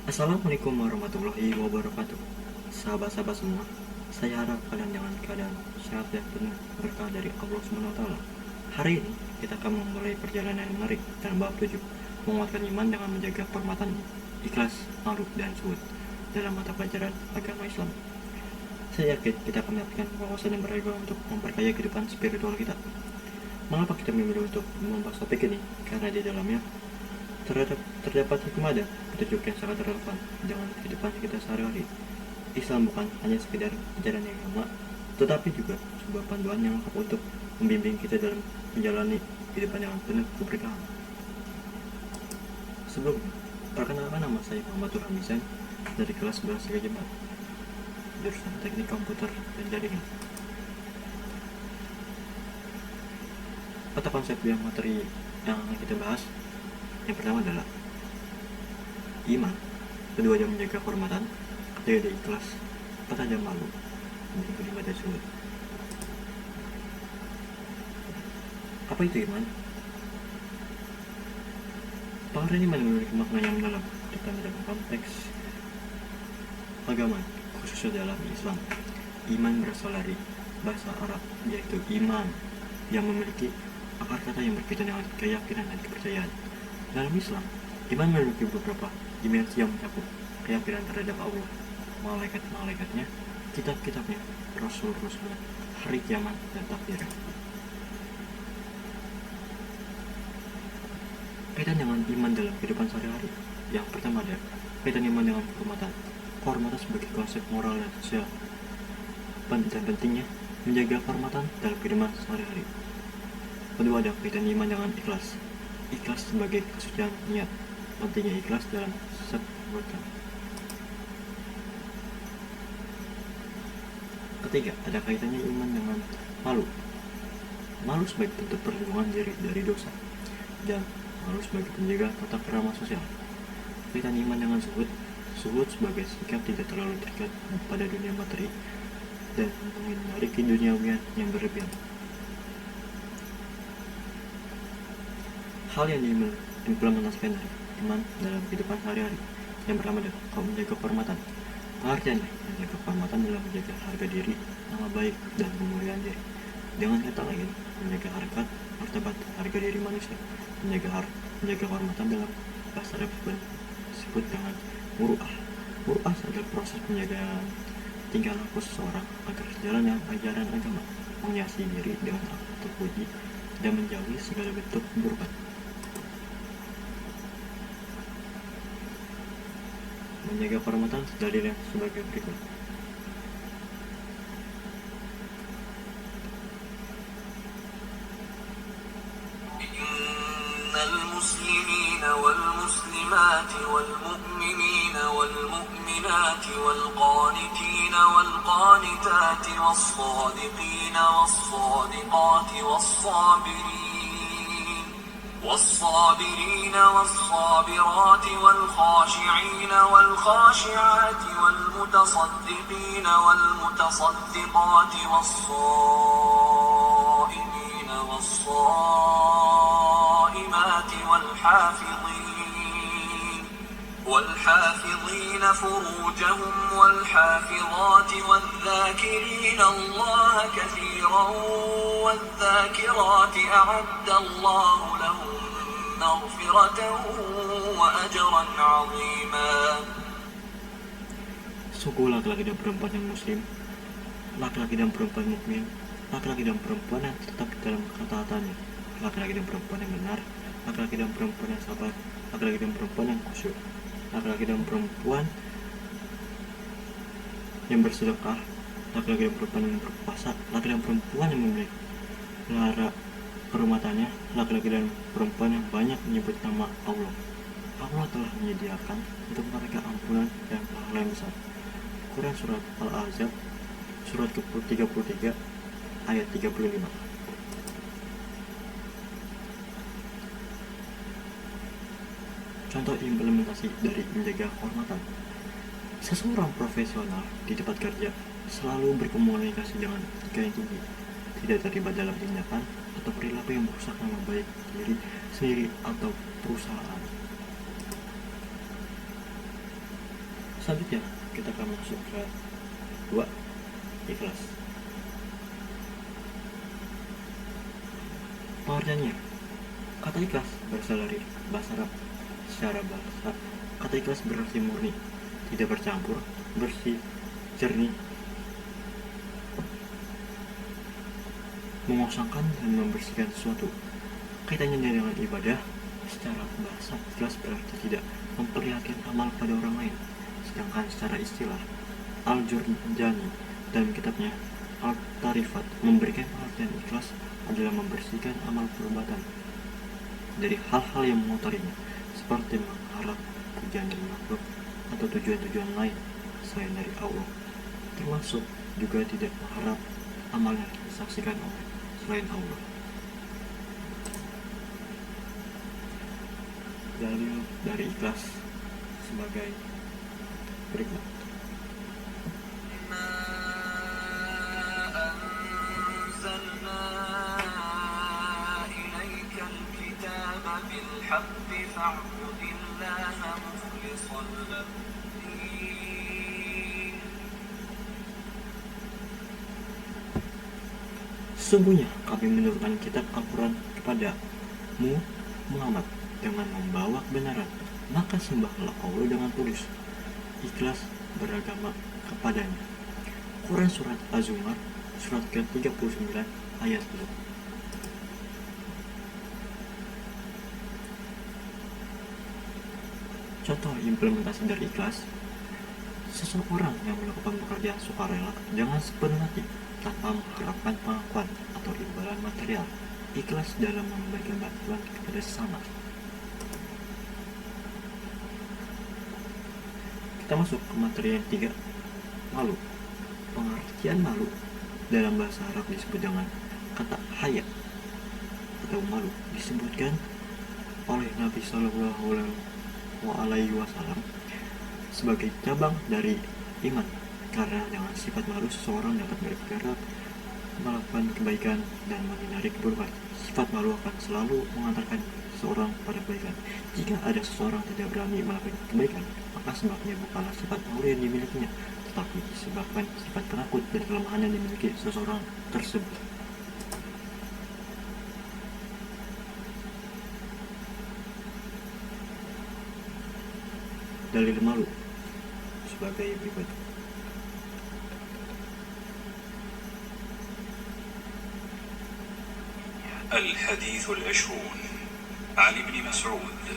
Assalamualaikum warahmatullahi wabarakatuh. Sahabat-sahabat semua, saya harap kalian dengan keadaan sehat dan penuh berkah dari Allah SWT. Hari ini kita akan memulai perjalanan yang menarik dalam bab 7, menguatkan iman dengan menjaga kehormatan, ikhlas, malu, dan zuhud dalam mata pelajaran agama Islam. Saya yakin kita akan mendapatkan wawasan yang berharga untuk memperkaya kehidupan spiritual kita. Mengapa kita memilih untuk membahas topik ini? Karena di dalamnya terdapat hikmah dan petunjuk yang sangat relevan dengan kehidupan kita sehari-hari. Islam bukan hanya sekedar ajaran yang agama, tetapi juga sebuah panduan yang lengkap untuk membimbing kita dalam menjalani kehidupan yang penuh keberkahan. Sebelumnya, perkenalkan, nama saya Muhammad Hamizan dari kelas 11 Gajah Mada, jurusan Teknik Komputer dan Jaringan. Pada konsep yang materi yang akan kita bahas, yang pertama adalah iman, kedua ada menjaga kehormatan, ketiga ada ikhlas, empat ada malu, dan kelima ada zuhud. Apa itu iman? Pengertian iman memiliki makna yang mendalam, terutama dalam konteks agama, khususnya dalam Islam. Iman berasal dari bahasa Arab, yaitu iman, yang memiliki akar kata yang berkaitan dengan keyakinan dan kepercayaan. Dalam Islam, iman memiliki beberapa dimensi yang mencakup keyakinan terhadap Allah, malaikat-malaikatnya, kitab-kitabnya, rasul-rasulnya, hari kiamat, dan takdir. Kaitan dengan iman dalam kehidupan sehari-hari. Yang pertama ada kaitan iman dengan kehormatan. Kehormatan sebagai konsep moral dan sosial. Dan pentingnya menjaga kehormatan dalam kehidupan sehari-hari. Kedua ada kaitan iman dengan ikhlas. Ikhlas sebagai kesucian niat. Pentingnya ikhlas dalam setiap perbuatan. Ketiga, ada kaitannya iman dengan malu. Malu sebagai bentuk perlindungan diri dari dosa, dan malu sebagai penjaga tata krama sosial. Kaitan iman dengan zuhud. Zuhud sebagai sikap tidak terlalu terikat pada dunia materi dan menghindari keduniawian yang berlebihan. Hal yang diimplementasikan dari iman dalam kehidupan sehari-hari. Yang pertama adalah menjaga kehormatan. Pengertiannya, menjaga kehormatan dalam menjaga harga diri, nama baik, dan kemuliaan diri. Dengan kata lain, menjaga harkat, martabat, harga diri manusia. Menjaga kehormatan dalam bahasa Arab disebut dengan muru'ah. Muru'ah adalah proses penjagaan tingkah laku seseorang agar sejalan dengan ajaran agama, menghiasi diri dengan akhlak terpuji, dan menjauhi segala bentuk keburukan. Menjaga kehormatan dalilnya sebagai berikut. Innal muslimina wal muslimati wal mu'minina wal mu'minati wal qanitina wal qanitati was sadiqina was sadiqati was sabirin والصابرين والصابرات والخاشعين والخاشعات والمتصدقين والمتصدقات والصائمين والصائمات والحافظين فروجهم والحافظات والذاكرين الله كثيرا والذاكرات أعد الله لهم مغفرة وأجرا عظيما. Sungguh laki-laki dan perempuan yang muslim, laki-laki dan perempuan mukmin, laki-laki dan perempuan yang tetap dalam ketaatannya, laki-laki dan perempuan yang benar, laki-laki dan perempuan yang sabar, laki-laki dan perempuan yang khusyuk, laki-laki dan perempuan yang bersedekah, laki-laki dan perempuan yang berpuasa, laki-laki dan perempuan yang memelihara kehormatannya, laki-laki dan perempuan yang banyak menyebut nama Allah. Allah telah menyediakan untuk mereka ampunan dan pahala yang besar. Quran Surat Al-Ahzab, surat ke-33, ayat 35. Contoh implementasi dari menjaga kehormatan. Seseorang profesional di tempat kerja selalu berkomunikasi dengan etika yang tinggi, tidak terlibat dalam tindakan atau perilaku yang merusak nama baik diri sendiri atau perusahaan. Selanjutnya kita akan masuk ke 2, ikhlas. Pengertiannya, kata ikhlas berasal dari bahasa Arab. Secara bahasa, kata ikhlas berarti murni, tidak bercampur, bersih, jernih, mengosongkan dan membersihkan sesuatu. Kaitannya dengan ibadah, secara bahasa ikhlas berarti tidak memperlihatkan amal pada orang lain. Sedangkan secara istilah, Al-Jurjani dalam kitabnya Al-Tarifat memberikan pengertian ikhlas adalah membersihkan amal perbuatan dari hal-hal yang mengotorinya, seperti mengharap pujian dari makhluk atau tujuan-tujuan lain selain dari Allah, termasuk juga tidak mengharap amal yang disaksikan oleh selain Allah. Dalil dari ikhlas sebagai berikut. Sesungguhnya kami menurunkan kitab Al-Quran kepadamu Muhammad dengan membawa kebenaran, maka sembahlah Allah dengan tulus, ikhlas beragama kepadanya. Quran Surat Az-Zumar, surat ke-39 ayat 2. Contoh implementasi dari ikhlas, seseorang yang melakukan pekerjaan sukarela dengan sepenuh hati tanpa mengharapkan pengakuan atau imbalan material, ikhlas dalam memberikan bantuan kepada sesama. Kita masuk ke materi yang 3, malu. Pengertian malu dalam bahasa Arab disebut dengan kata haya atau malu, disebutkan oleh Nabi Shallallahu Alaihi Wasallam sebagai cabang dari iman, karena dengan sifat malu seseorang dapat bergerak melakukan kebaikan dan menghindari keburukan. Sifat malu akan selalu mengantarkan seseorang pada kebaikan. Jika ada seseorang tidak berani melakukan kebaikan, maka sebabnya bukanlah sifat malu yang dimilikinya, tetapi disebabkan sifat penakut dan kelemahan yang dimiliki seseorang tersebut. Dalil malu sebagai berikut. الحديث العشرون عن ابن مسعود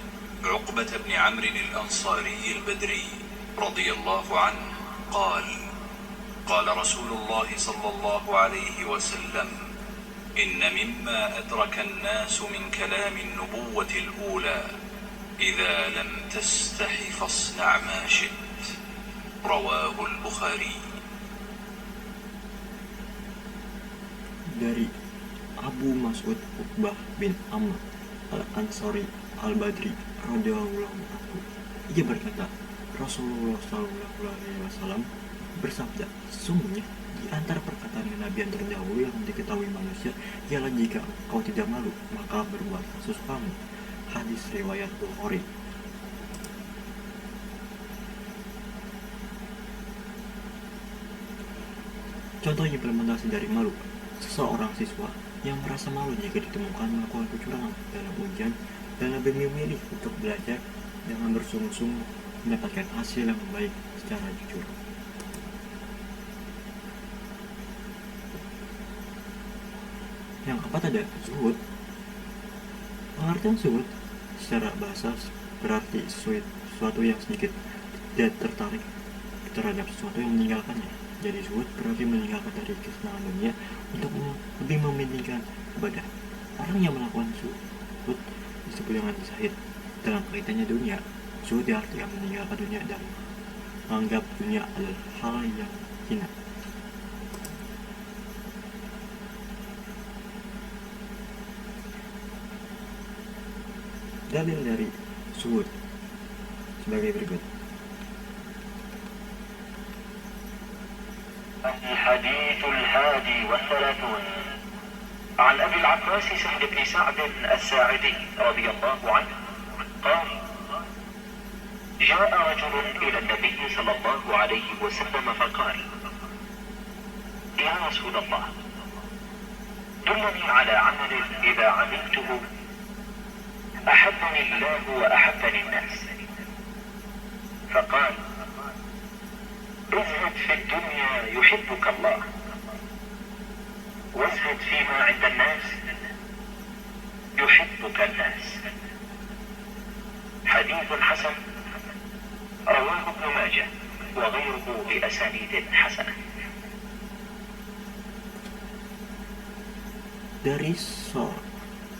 عقبة بن عمرو الأنصاري البدري رضي الله عنه قال قال رسول الله صلى الله عليه وسلم إن مما أدرك الناس من كلام النبوة الأولى إذا لم تستح فاصنع ما شئت رواه البخاري. Dari Abu Mas'ud Uqbah bin Amr Al-Ansari Al-Badri radhiyallahu anhu, ia berkata, Rasulullah Shallallahu Alaihi Wasallam bersabda, sesungguhnya di antara perkataan Nabi yang terdahulu yang diketahui manusia ialah jika kau tidak malu maka berbuatlah sesukamu. Hadis riwayat Bukhari. Contoh implementasi dari malu, seseorang siswa yang merasa malu jika ditemukan melakukan kecurangan dalam ujian dan lebih memilih untuk belajar dengan bersungguh-sungguh mendapatkan hasil yang baik secara jujur. Yang keempat ada zuhud. Pengertian zuhud secara bahasa berarti sesuatu yang sedikit tidak tertarik terhadap sesuatu yang meninggalkannya. Jadi zuhud berarti meninggalkan dari kesenangan dunia untuk lebih mementingkan ibadah. Orang yang melakukan zuhud disebut dengan zahid. Dalam kaitannya dunia, zuhud diartikan meninggalkan dunia dan menganggap dunia adalah hal yang hina. Dalil dari zuhud sebagai berikut. الحديث الحادي والثلاثون عن أبي العباس سهل بن سعد الساعدي رضي الله عنه قال جاء رجل إلى النبي صلى الله عليه وسلم فقال: يا رسول الله، دلني على عمل إذا عملته أحبني الله وأحبني الناس. فقال: ازهد في الدنيا يحبك الله، وازهد فيما عند الناس يحبك الناس. حديث حسن رواه ابن ماجه وغيره بأسانيد حسنة. Dari Sa'ad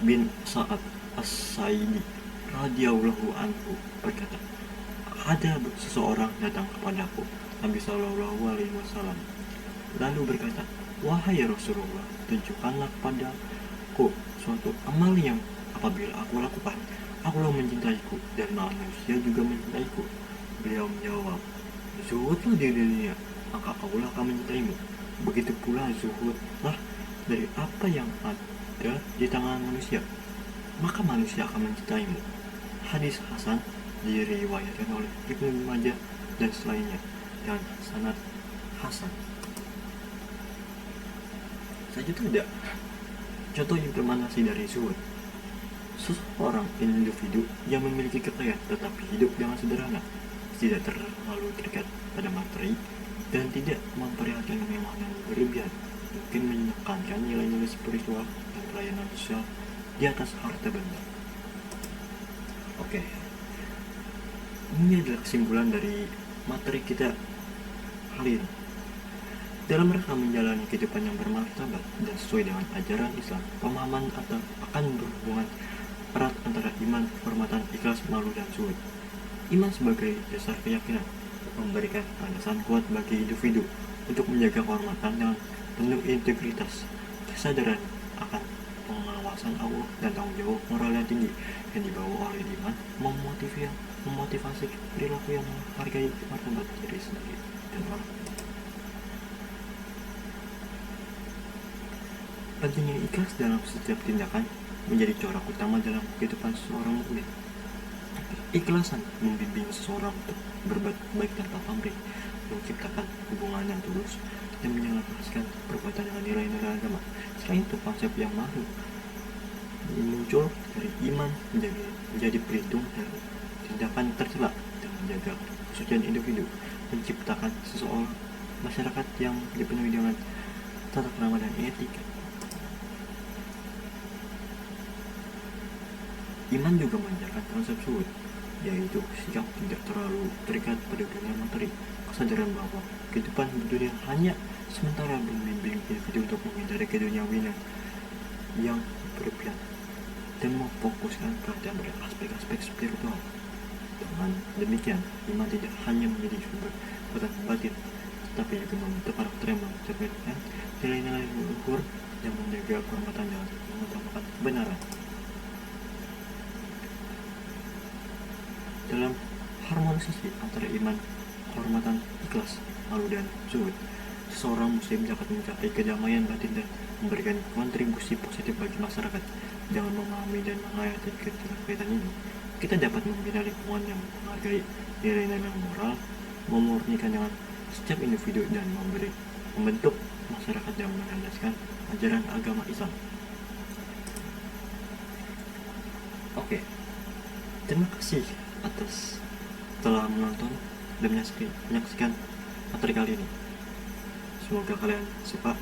bin Sa'ad As-Sa'idi radhiyallahu anhu berkata, ada seseorang datang kepadaku, Nabi Shallallahu Alaihi Wasallam, lalu berkata, wahai Rasulullah, tunjukkanlah kepadaku suatu amal yang apabila aku lakukan, Allah mencintaiku dan manusia juga mencintaiku. Beliau menjawab, zuhudlah di dunia, maka Allah akan mencintaimu. Begitu pula zuhudlah dari apa yang ada di tangan manusia, maka manusia akan mencintaimu. Hadis Hasan diriwayatkan oleh Ibnu Majah dan selainnya, dan sanad Hasan. Selanjutnya ada contoh implementasi dari zuhud. Seseorang individu yang memiliki kekayaan tetapi hidup dengan sederhana, tidak terlalu terikat pada materi, dan tidak memperlihatkan kemewahan yang berlebihan, mungkin menekankan nilai-nilai spiritual dan pelayanan sosial di atas harta benda. Oke, ini adalah kesimpulan dari materi kita kali ini. Dalam rangka menjalani kehidupan yang bermartabat dan sesuai dengan ajaran Islam, pemahaman atau akan berhubungan erat antara iman, kehormatan, ikhlas, malu, dan zuhud. Iman sebagai dasar keyakinan memberikan landasan kuat bagi individu untuk menjaga kehormatan dengan penuh integritas. Kesadaran akan pengawasan Allah dan tanggung jawab moral yang tinggi yang dibawa oleh iman memotivasi perilaku yang menghargai martabat diri sendiri dan orang. Pentingnya ikhlas dalam setiap tindakan menjadi corak utama dalam kehidupan seorang mukmin. Ikhlasan membimbing seseorang untuk berbuat baik tanpa pamrih, menciptakan hubungan yang tulus, dan menyelaraskan perbuatan dengan nilai-nilai agama. Selain itu, konsep yang mahu muncul dari iman menjadi pelindung dari tindakan tercela dan menjaga kesucian individu, menciptakan seseorang masyarakat yang dipenuhi dengan tata krama dan etika. Iman juga mengajarkan konsep zuhud, yaitu sikap tidak terlalu terikat pada dunia materi. Kesadaran bahwa kehidupan dunia hanya sementara membimbing individu untuk menghindari keduniawian yang berlebihan dan memfokuskan perhatian pada aspek-aspek spiritual. Dengan demikian, iman tidak hanya menjadi sumber kekuatan batin, tetapi juga membentuk karakter yang mencerminkan nilai-nilai luhur yang menjaga kehormatan dan mengutamakan kebenaran. Dalam harmonisasi antara iman, kehormatan, ikhlas, malu, dan zuhud, seseorang muslim dapat mencapai kedamaian batin dan memberikan kontribusi positif bagi masyarakat. Dengan memahami dan menghayati kaitan ini, kita dapat membina lingkungan yang menghargai nilai-nilai moral, memurnikan dengan setiap individu, dan membentuk masyarakat yang melandaskan ajaran agama Islam. Oke, terima kasih atas telah menonton dan menyaksikan materi kali ini. Semoga kalian suka.